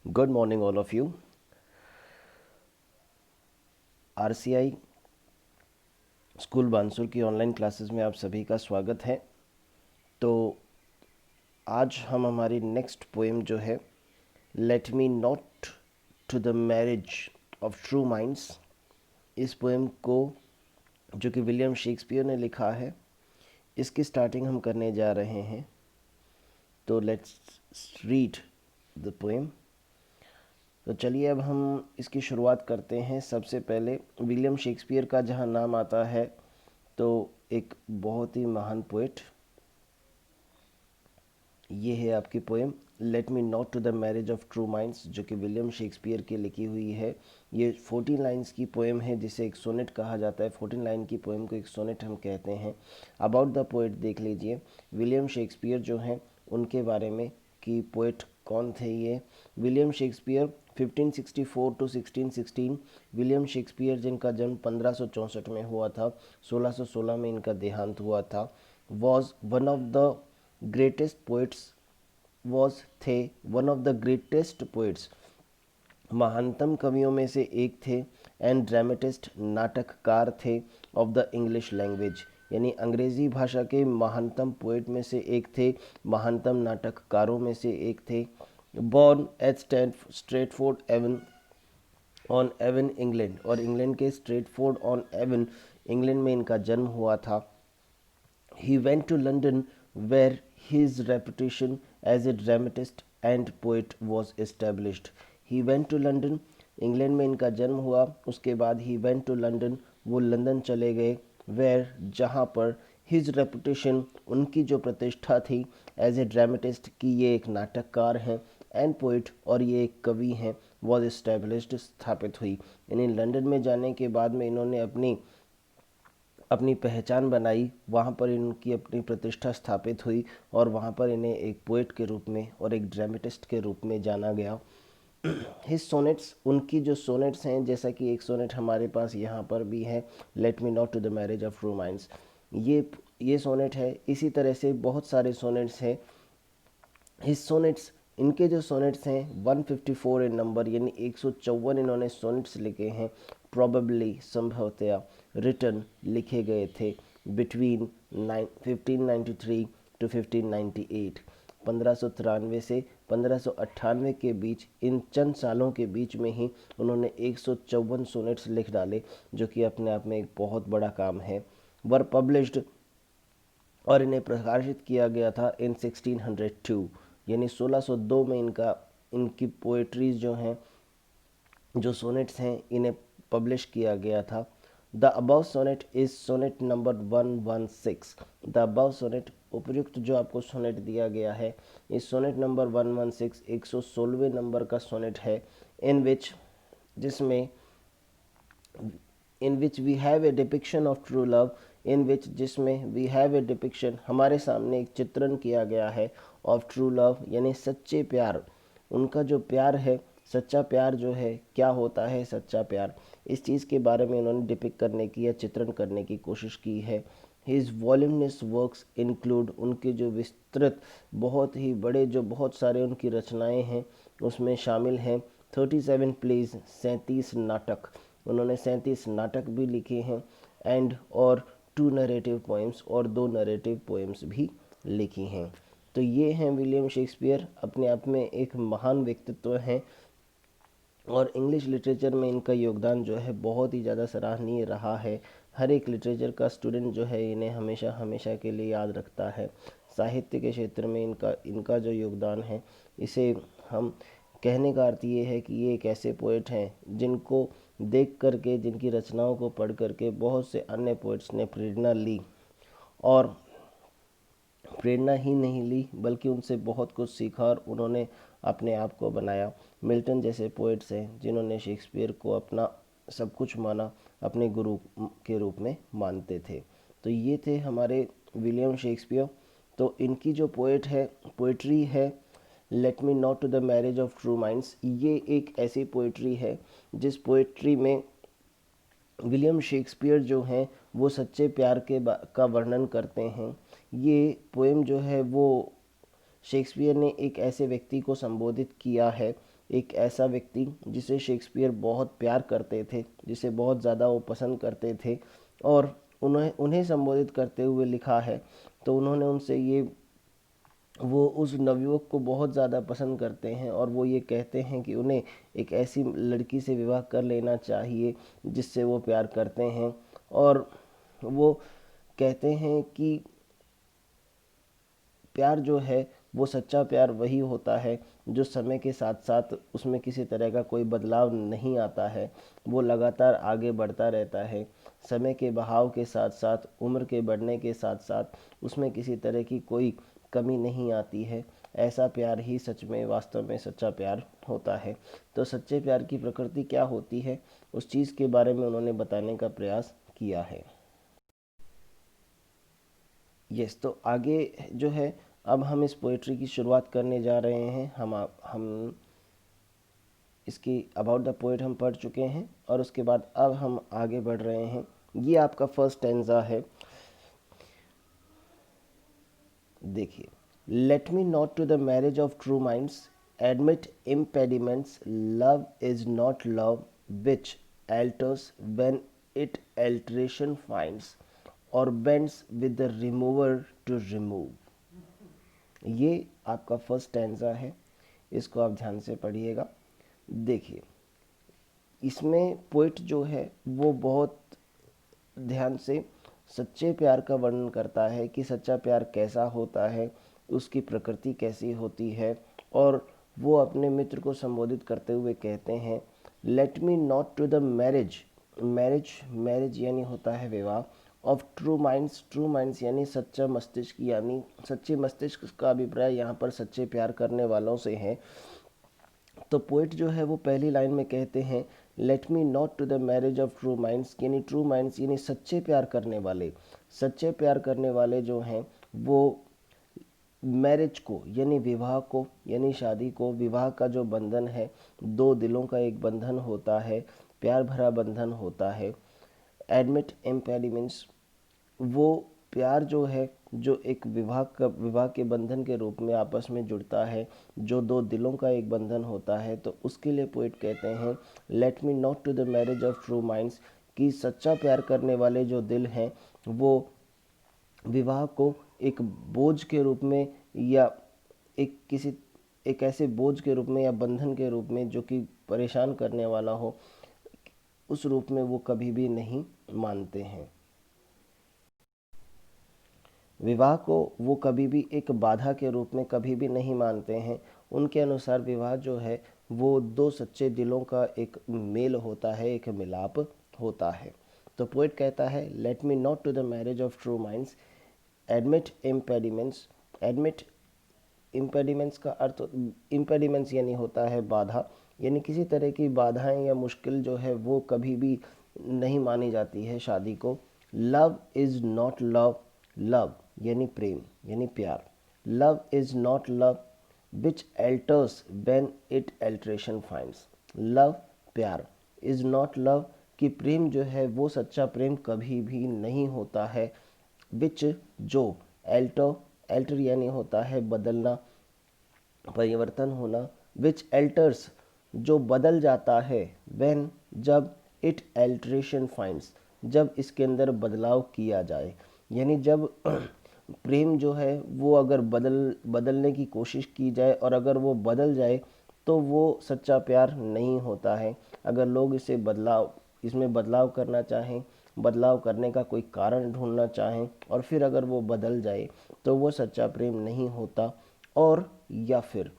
Good morning all of you. RCI school Bansur की online classes में आप सभी का स्वागत है। तो आज हम हमारी नेक्स्ट पोएम जो है let me not to the marriage of true minds, इस पोएम को जो कि विलियम शेक्सपियर ने लिखा है, इसकी स्टार्टिंग हम करने जा रहे हैं। तो लेट्स रीड द पोएम। तो चलिए अब हम इसकी शुरुआत करते हैं। सबसे पहले विलियम शेक्सपियर का जहाँ नाम आता है तो एक बहुत ही महान पोएट, ये है आपकी poem let me not to the marriage of true minds, जो कि विलियम शेक्सपियर की लिखी हुई है। ये 14 लाइन्स की पोएम है जिसे एक सोनेट कहा जाता है। 14 लाइन की पोएम को एक सोनेट हम कहते हैं। अबाउट द पोएट देख लीजिए, विलियम शेक्सपियर जो हैं उनके बारे में कि पोएट कौन थे ये। William Shakespeare 1564 to 1616, William Shakespeare जिनका जन्म 1564 में हुआ था, 1616 में इनका देहांत हुआ था, was one of the greatest poets was the one of the greatest poets, महानतम कवियों में से एक थे, एंड ड्रामेटिस्ट नाटककार थे ऑफ द इंग्लिश लैंग्वेज, यानी अंग्रेज़ी भाषा के महानतम पोइट में से एक थे, महानतम नाटककारों में से एक थे। Born at Stratford Avon on Avon England, और इंग्लैंड के स्ट्रेटफोर्ड ऑन एवन इंग्लैंड में इनका जन्म हुआ था। He went to London where his reputation as a dramatist and poet was established. He went to London, England में इनका जन्म हुआ। उसके बाद he went to London, वो लंदन चले गए, where जहाँ पर his reputation, उनकी जो प्रतिष्ठा थी as a dramatist, कि ये एक नाटककार हैं, and poet, और ये एक कवि हैं, was established, स्थापित हुई। यानी लंदन में जाने के बाद में इन्होंने अपनी पहचान बनाई, वहाँ पर इनकी अपनी प्रतिष्ठा स्थापित हुई और वहाँ पर इन्हें एक पोएट के रूप में और एक ड्रामेटिस्ट के रूप में जाना गया। हिज सोनेट्स, उनकी जो सोनेट्स हैं, जैसा कि एक सोनेट हमारे पास यहाँ पर भी है, let me not to the marriage of true minds, ये सोनेट है। इसी तरह से बहुत सारे सोनेट्स हैं। हिज सोनेट्स, इनके जो सोनेट्स हैं 154 इन नंबर, यानी 154 इन्होंने सोनेट्स लिखे हैं। प्रोबेबली, संभवतया, रिटर्न, लिखे गए थे बिटवीन 1593 टू 1598, 1593 से 1598 के बीच, इन चंद सालों के बीच में ही उन्होंने 154 सोनेट्स लिख डाले, जो कि अपने आप में एक बहुत बड़ा काम है। वर पब्लिश्ड, और इन्हें प्रकाशित किया गया था इन 1602, यानी 1602 में इनकी पोएट्रीज जो हैं, जो सोनेट्स हैं, इन्हें पब्लिश किया गया था। The above sonnet is sonnet number 116। The above sonnet, उपयुक्त जो आपको सोनेट दिया गया है, इस सोनेट नंबर 116 116वें नंबर का सोनेट है। इन विच, जिसमें in which we have a depiction of true love, in which, जिसमें वी हैव ए डिपिक्शन, हमारे सामने एक चित्रण किया गया है, ऑफ ट्रू लव, यानी सच्चे प्यार, उनका जो प्यार है, सच्चा प्यार जो है, क्या होता है सच्चा प्यार, इस चीज़ के बारे में इन्होंने डिपिक्ट करने की या चित्रण करने की कोशिश की है। हिज वॉल्यूमिनस वर्क्स इंक्लूड, उनके जो विस्तृत, बहुत ही बड़े, जो बहुत सारे उनकी रचनाएं हैं, उसमें शामिल हैं 37 प्लेज, 37 नाटक, उन्होंने 37 नाटक भी लिखे हैं, एंड और 2 नरेटिव पोएम्स, और 2 नरेटिव पोएम्स भी लिखी हैं। तो ये हैं विलियम शेक्सपियर, अपने आप में एक महान व्यक्तित्व हैं, और इंग्लिश लिटरेचर में इनका योगदान जो है बहुत ही ज़्यादा सराहनीय रहा है। हर एक लिटरेचर का स्टूडेंट जो है इन्हें हमेशा हमेशा के लिए याद रखता है। साहित्य के क्षेत्र में इनका जो योगदान है, इसे हम कहने का अर्थ ये है कि ये एक ऐसे पोएट हैं जिनको देख करके, जिनकी रचनाओं को पढ़ करके बहुत से अन्य पोएट्स ने प्रेरणा ली, और प्रेरणा ही नहीं ली बल्कि उनसे बहुत कुछ सीखा और उन्होंने अपने आप को बनाया। मिल्टन जैसे पोएट्स हैं जिन्होंने शेक्सपियर को अपना सब कुछ माना, अपने गुरु के रूप में मानते थे। तो ये थे हमारे विलियम शेक्सपियर। तो इनकी जो पोएट्री है let me not to the marriage of true minds, ये एक ऐसी पोएट्री है जिस पोएट्री में विलियम शेक्सपियर जो हैं वो सच्चे प्यार का वर्णन करते हैं। ये पोएम जो है वो शेक्सपियर ने एक ऐसे व्यक्ति को संबोधित किया है एक ऐसा व्यक्ति जिसे शेक्सपियर बहुत प्यार करते थे, जिसे बहुत ज़्यादा वो पसंद करते थे, और उन्हें उन्हें संबोधित करते हुए लिखा है। तो उन्होंने उनसे ये, वो उस नवयुवक को बहुत ज़्यादा पसंद करते हैं और वो ये कहते हैं कि उन्हें एक ऐसी लड़की से विवाह कर लेना चाहिए जिससे वो प्यार करते हैं। और वो कहते हैं कि प्यार जो है वो सच्चा प्यार वही होता है जो समय के साथ साथ उसमें किसी तरह का कोई बदलाव नहीं आता है, वो लगातार आगे बढ़ता रहता है। समय के बहाव के साथ साथ, उम्र के बढ़ने के साथ साथ उसमें किसी तरह की कोई कमी नहीं आती है। ऐसा प्यार ही सच में, वास्तव में सच्चा प्यार होता है। तो सच्चे प्यार की प्रकृति क्या होती है, उस चीज़ के बारे में उन्होंने बताने का प्रयास किया है। यस, तो आगे जो है, अब हम इस पोएट्री की शुरुआत करने जा रहे हैं। हम इसकी अबाउट द पोएट हम पढ़ चुके हैं और उसके बाद अब हम आगे बढ़ रहे हैं। ये आपका फर्स्ट स्टैंजा है। देखिए, let me not to the marriage of true minds admit impediments, love is not love which alters when it alteration finds or bends with the remover to remove। ये आपका फर्स्ट स्टैंजा है, इसको आप ध्यान से पढ़िएगा। देखिए, इसमें पोइट जो है वो बहुत ध्यान से सच्चे प्यार का वर्णन करता है कि सच्चा प्यार कैसा होता है, उसकी प्रकृति कैसी होती है। और वो अपने मित्र को संबोधित करते हुए कहते हैं, let me not to the marriage, marriage marriage यानी होता है विवाह, of true minds, true minds यानी सच्चा मस्तिष्क, यानी सच्चे मस्तिष्क का अभिप्राय यहाँ पर सच्चे प्यार करने वालों से है। तो पोइट जो है वो पहली लाइन में कहते हैं, let me not to the marriage of true minds, यानी ट्रू माइंड्स यानी सच्चे प्यार करने वाले। सच्चे प्यार करने वाले जो हैं वो मैरिज को यानी विवाह को, यानी शादी को, विवाह का जो बंधन है, दो दिलों का एक बंधन होता है, प्यार भरा बंधन होता है। एडमिट इम्पेडिमेंट्स, वो प्यार जो है, जो एक विवाह के बंधन के रूप में आपस में जुड़ता है, जो दो दिलों का एक बंधन होता है, तो उसके लिए पोइट कहते हैं, let me not to the marriage of true minds, कि सच्चा प्यार करने वाले जो दिल हैं वो विवाह को एक बोझ के रूप में, या एक ऐसे बोझ के रूप में या बंधन के रूप में जो कि परेशान करने वाला हो, उस रूप में वो कभी भी नहीं मानते हैं। विवाह को वो कभी भी एक बाधा के रूप में कभी भी नहीं मानते हैं। उनके अनुसार विवाह जो है वो दो सच्चे दिलों का एक मेल होता है, एक मिलाप होता है। तो पोइट कहता है, let me not to the marriage of true minds admit impediments. Admit impediments का अर्थ, इम्पेडिमेंट्स यानी होता है बाधा, यानी किसी तरह की बाधाएं या मुश्किल जो है वो कभी भी नहीं मानी जाती है शादी को। Love is not love, love यानी प्रेम यानी प्यार, love is not love which alters when it alteration finds. Love प्यार, इज़ नॉट लव कि प्रेम जो है वो सच्चा प्रेम कभी भी नहीं होता है। विच जो, एल्टर, एल्टर यानी होता है बदलना, परिवर्तन होना। विच एल्टर्स जो बदल जाता है, व्हेन जब, इट एल्ट्रेशन फाइंड्स जब इसके अंदर बदलाव किया जाए, यानी जब प्रेम जो है वो अगर बदलने की कोशिश की जाए और अगर वो बदल जाए तो वो सच्चा प्यार नहीं होता है। अगर लोग इसमें बदलाव करना चाहें, बदलाव करने का कोई कारण ढूंढना चाहें और फिर अगर वो बदल जाए तो वो सच्चा प्रेम नहीं होता। और या फिर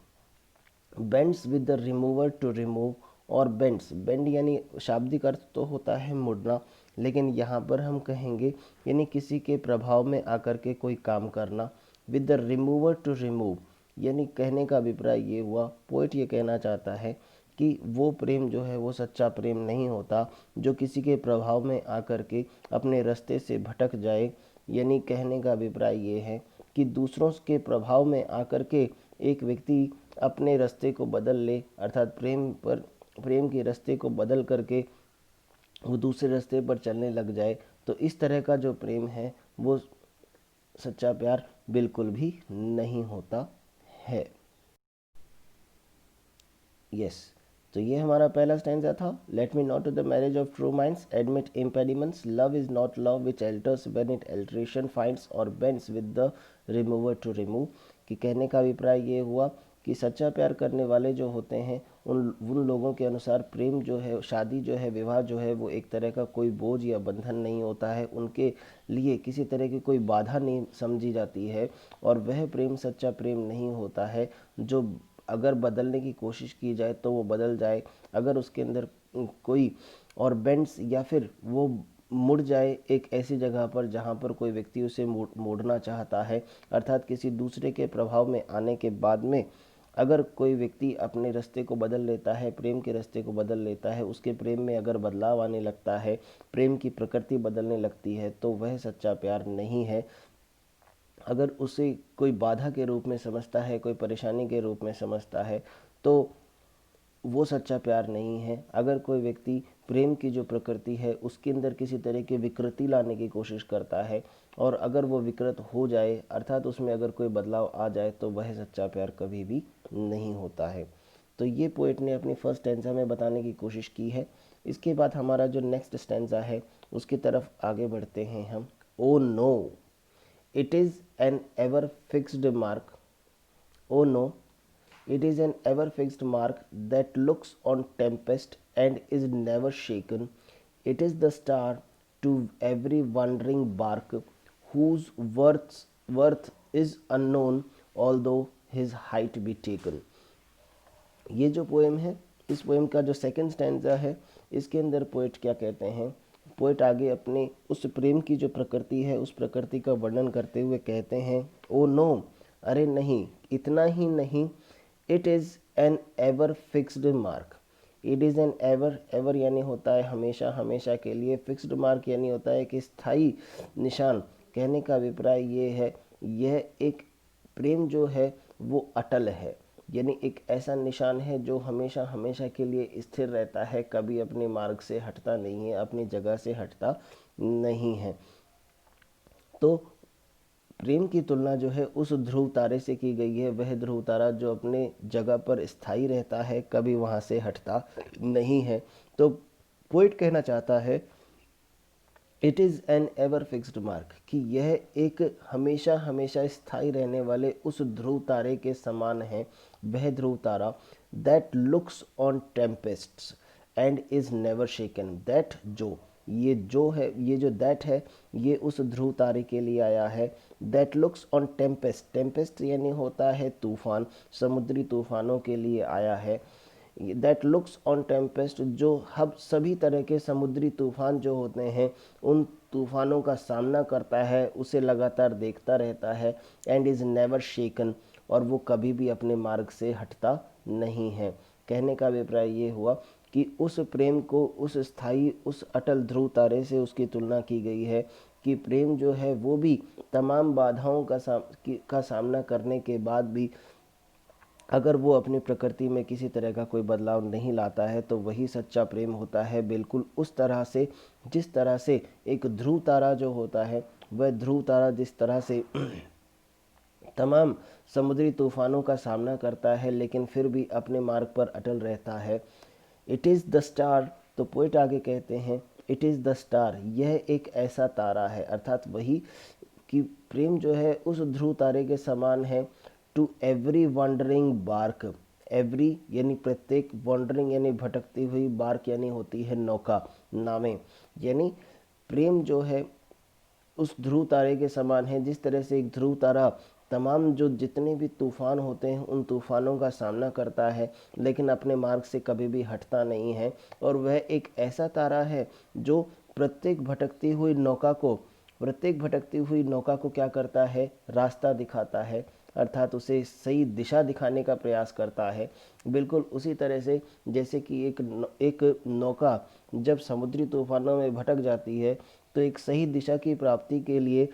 bends with the remover to remove, और बेंड्स, बेंड यानी शाब्दिक अर्थ तो होता है मुड़ना, लेकिन यहाँ पर हम कहेंगे यानी किसी के प्रभाव में आकर के कोई काम करना। With the remover to remove, यानी कहने का अभिप्राय ये हुआ, पोइट ये कहना चाहता है कि वो प्रेम जो है वो सच्चा प्रेम नहीं होता जो किसी के प्रभाव में आकर के अपने रास्ते से भटक जाए। यानी कहने का अभिप्राय ये है कि दूसरों के प्रभाव में आकर के एक व्यक्ति अपने रास्ते को बदल ले, अर्थात प्रेम के रास्ते को बदल करके वो दूसरे रास्ते पर चलने लग जाए, तो इस तरह का जो प्रेम है वो सच्चा प्यार बिल्कुल भी नहीं होता है। यस, तो ये हमारा पहला स्टैंजा था। Let me not to the marriage of true minds admit impediments, love is not love which alters when it alteration finds or bends with the remover to remove. कि कहने का अभिप्राय ये हुआ कि सच्चा प्यार करने वाले जो होते हैं उन लोगों के अनुसार प्रेम जो है, शादी जो है, विवाह जो है, वो एक तरह का कोई बोझ या बंधन नहीं होता है, उनके लिए किसी तरह की कोई बाधा नहीं समझी जाती है। और वह प्रेम सच्चा प्रेम नहीं होता है जो अगर बदलने की कोशिश की जाए तो वो बदल जाए, अगर उसके अंदर कोई और बेंड्स या फिर वो मुड़ जाए एक ऐसी जगह पर जहाँ पर कोई व्यक्ति उसे मोड़ना चाहता है, अर्थात किसी दूसरे के प्रभाव में आने के बाद में अगर कोई व्यक्ति अपने रास्ते को बदल लेता है, प्रेम के रास्ते को बदल लेता है, उसके प्रेम में अगर बदलाव आने लगता है, प्रेम की प्रकृति बदलने लगती है, तो वह सच्चा प्यार नहीं है। अगर उसे कोई बाधा के रूप में समझता है, कोई परेशानी के रूप में समझता है, तो वो सच्चा प्यार नहीं है। अगर कोई व्यक्ति प्रेम की जो प्रकृति है उसके अंदर किसी तरह की विकृति लाने की कोशिश करता है और अगर वो विकृत हो जाए, अर्थात उसमें अगर कोई बदलाव आ जाए, तो वह सच्चा प्यार कभी भी नहीं होता है। तो ये पोएट ने अपनी फर्स्ट स्टैंजा में बताने की कोशिश की है। इसके बाद हमारा जो नेक्स्ट स्टैंजा है उसकी तरफ आगे बढ़ते हैं हम। O no, it is an ever fixed mark. Oh no, it is an ever fixed mark that looks on tempest and is never shaken. It is the star to every wandering bark, whose worth is unknown, although his height be taken. ये जो poem है, इस poem का जो second stanza है, इसके अंदर poet क्या कहते हैं, पोएट आगे अपने उस प्रेम की जो प्रकृति है उस प्रकृति का वर्णन करते हुए कहते हैं, ओ नो, अरे नहीं, इतना ही नहीं, it is an ever fixed mark. It is an ever, ever यानी होता है हमेशा, हमेशा के लिए, फिक्स्ड मार्क यानी होता है कि स्थायी निशान। कहने का अभिप्राय ये है, यह एक प्रेम जो है वो अटल है, यानी एक ऐसा निशान है जो हमेशा हमेशा के लिए स्थिर रहता है, कभी अपने मार्ग से हटता नहीं है, अपनी जगह से हटता नहीं है। तो प्रेम की तुलना जो है उस ध्रुव तारे से की गई है, वह ध्रुव तारा जो अपने जगह पर स्थायी रहता है, कभी वहाँ से हटता नहीं है। तो पोइट कहना चाहता है it is an ever fixed mark, कि यह एक हमेशा हमेशा स्थायी रहने वाले उस ध्रुव तारे के समान है। वह ध्रुव तारा that looks on tempests and is never shaken. That जो, ये जो है, ये जो दैट है, ये उस ध्रुव तारे के लिए आया है। That looks on Tempest, Tempest यानी होता है तूफान, समुद्री तूफानों के लिए आया है। दैट लुक्स ऑन टेम्पेस्ट, जो हम सभी तरह के समुद्री तूफान जो होते हैं उन तूफानों का सामना करता है, उसे लगातार देखता रहता है। एंड इज़ नेवर शेकन, और वो कभी भी अपने मार्ग से हटता नहीं है। कहने का अभिप्राय ये हुआ कि उस प्रेम को उस स्थायी, उस अटल ध्रुव तारे से उसकी तुलना की गई है कि प्रेम जो है वो भी तमाम बाधाओं का सामना करने के बाद भी अगर वो अपनी प्रकृति में किसी तरह का कोई बदलाव नहीं लाता है, तो वही सच्चा प्रेम होता है। बिल्कुल उस तरह से जिस तरह से एक ध्रुव तारा जो होता है, वह ध्रुव तारा जिस तरह से तमाम समुद्री तूफानों का सामना करता है लेकिन फिर भी अपने मार्ग पर अटल रहता है। इट इज़ द स्टार, तो पोइट आगे कहते हैं इट इज़ द स्टार, यह एक ऐसा तारा है, अर्थात वही कि प्रेम जो है उस ध्रुव तारे के समान है। To every wandering bark, every यानी प्रत्येक, वॉन्डरिंग यानी भटकती हुई, बार्क यानी होती है नौका, नावें, यानी प्रेम जो है उस ध्रुव तारे के समान है। जिस तरह से एक ध्रुव तारा तमाम जो जितने भी तूफान होते हैं उन तूफानों का सामना करता है लेकिन अपने मार्ग से कभी भी हटता नहीं है, और वह एक ऐसा तारा है जो प्रत्येक भटकती हुई नौका को क्या करता है, रास्ता दिखाता है, अर्थात उसे सही दिशा दिखाने का प्रयास करता है। बिल्कुल उसी तरह से जैसे कि एक नौका जब समुद्री तूफानों में भटक जाती है तो एक सही दिशा की प्राप्ति के लिए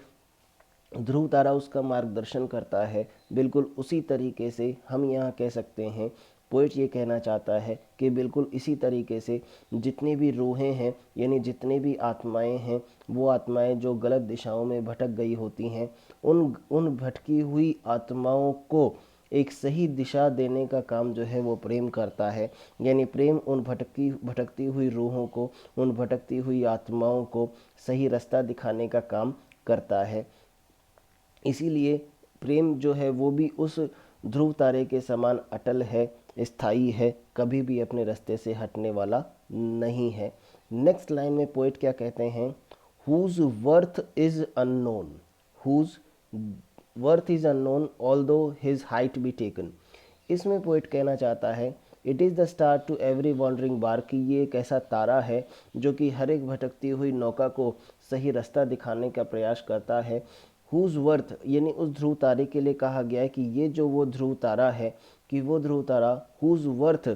ध्रुव तारा उसका मार्गदर्शन करता है। बिल्कुल उसी तरीके से हम यहाँ कह सकते हैं, पोइट ये कहना चाहता है कि बिल्कुल इसी तरीके से जितनी भी रूहें हैं, यानी जितनी भी आत्माएं हैं, वो आत्माएं जो गलत दिशाओं में भटक गई होती हैं, उन भटकी हुई आत्माओं को एक सही दिशा देने का काम जो है वो प्रेम करता है। यानी प्रेम उन भटकती हुई रूहों को, उन भटकती हुई आत्माओं को सही रास्ता दिखाने का काम करता है। इसीलिए प्रेम जो है वो भी उस ध्रुव तारे के समान अटल है, स्थायी है, कभी भी अपने रास्ते से हटने वाला नहीं है। नेक्स्ट लाइन में पोएट क्या कहते हैं, whose worth is unknown, whose worth is unknown although his height be taken. इसमें पोइट कहना चाहता है it is the star to every wandering bark, कि ये एक ऐसा तारा है जो कि हर एक भटकती हुई नौका को सही रास्ता दिखाने का प्रयास करता है। हुज वर्थ यानी उस ध्रुव तारे के लिए कहा गया है कि ये जो वो ध्रुव तारा है, कि वो ध्रुव तारा हुज वर्थ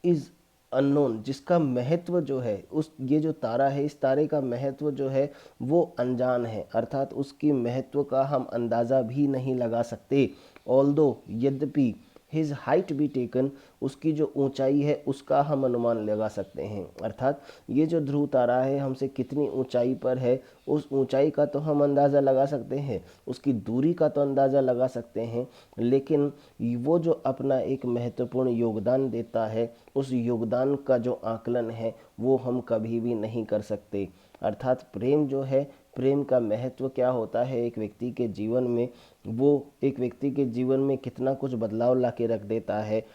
इज अननोन, जिसका महत्व जो है, उस ये जो तारा है, इस तारे का महत्व जो है वो अनजान है, अर्थात उसकी महत्व का हम अंदाज़ा भी नहीं लगा सकते। ऑल्दो यद्यपि हिज हाइट बी टेकन, उसकी जो ऊंचाई है उसका हम अनुमान लगा सकते हैं, अर्थात ये जो ध्रुव तारा है हमसे कितनी ऊंचाई पर है, उस ऊंचाई का तो हम अंदाज़ा लगा सकते हैं, उसकी दूरी का तो अंदाज़ा लगा सकते हैं, लेकिन वो जो अपना एक महत्वपूर्ण योगदान देता है, उस योगदान का जो आकलन है वो हम कभी भी नहीं कर सकते। अर्थात प्रेम जो है, प्रेम का महत्व क्या होता है एक व्यक्ति के जीवन में, वो एक व्यक्ति के जीवन में कितना कुछ बदलाव ला के रख देता है।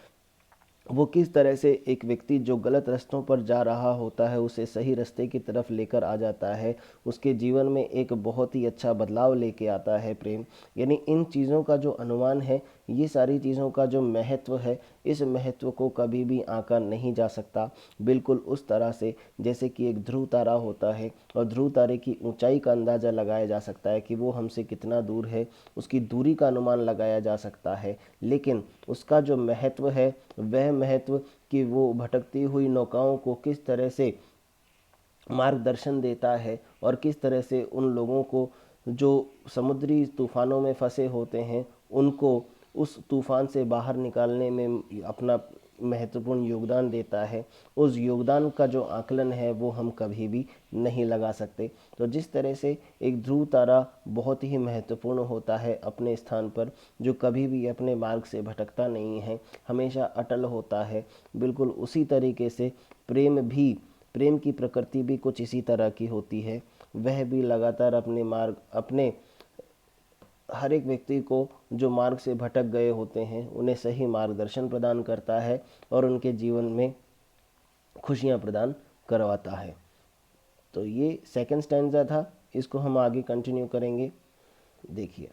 वो किस तरह से एक व्यक्ति जो गलत रास्तों पर जा रहा होता है उसे सही रास्ते की तरफ लेकर आ जाता है, उसके जीवन में एक बहुत ही अच्छा बदलाव लेके आता है प्रेम। यानी इन चीज़ों का जो अनुमान है, ये सारी चीज़ों का जो महत्व है, इस महत्व को कभी भी आंका नहीं जा सकता। बिल्कुल उस तरह से जैसे कि एक ध्रुव तारा होता है और ध्रुव तारे की ऊंचाई का अंदाज़ा लगाया जा सकता है कि वो हमसे कितना दूर है, उसकी दूरी का अनुमान लगाया जा सकता है, लेकिन उसका जो महत्व है वह महत्व कि वो भटकती हुई नौकाओं को किस तरह से मार्गदर्शन देता है और किस तरह से उन लोगों को जो समुद्री तूफानों में फंसे होते हैं उनको उस तूफान से बाहर निकालने में अपना महत्वपूर्ण योगदान देता है, उस योगदान का जो आकलन है वो हम कभी भी नहीं लगा सकते। तो जिस तरह से एक ध्रुव तारा बहुत ही महत्वपूर्ण होता है अपने स्थान पर, जो कभी भी अपने मार्ग से भटकता नहीं है, हमेशा अटल होता है, बिल्कुल उसी तरीके से प्रेम की प्रकृति भी कुछ इसी तरह की होती है। वह भी लगातार अपने हर एक व्यक्ति को जो मार्ग से भटक गए होते हैं उन्हें सही मार्गदर्शन प्रदान करता है और उनके जीवन में खुशियां प्रदान करवाता है। तो ये सेकंड स्टैंजा था, इसको हम आगे कंटिन्यू करेंगे। देखिए,